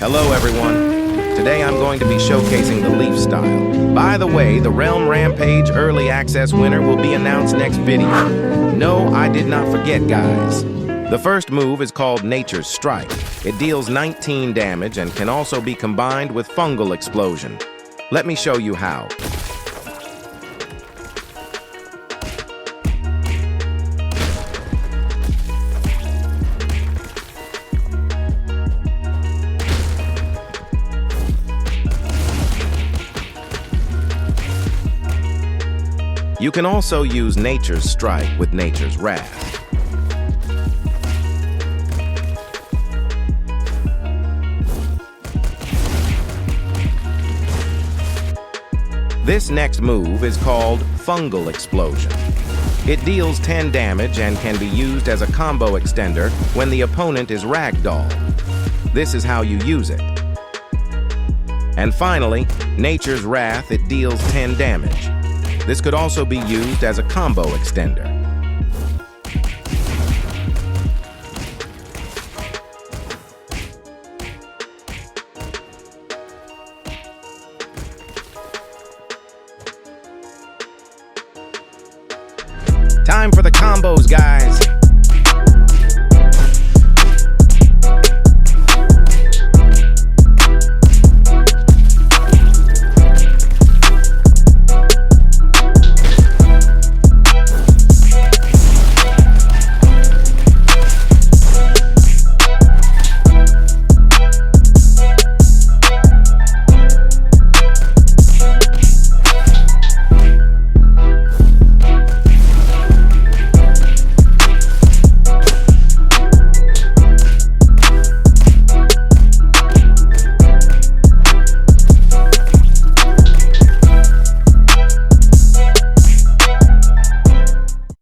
Hello everyone. Today I'm going to be showcasing the Leaf style. By the way, the Realm Rampage Early Access winner will be announced next video. No, I did not forget, guys. The first move is called Nature's Strike. It deals 19 damage and can also be combined with Fungal Explosion. Let me show you how. You can also use Nature's Strike with Nature's Wrath. This next move is called Fungal Explosion. It deals 10 damage and can be used as a combo extender when the opponent is ragdolled. This is how you use it. And finally, Nature's Wrath, it deals 10 damage. This could also be used as a combo extender. Time for the combos, guys!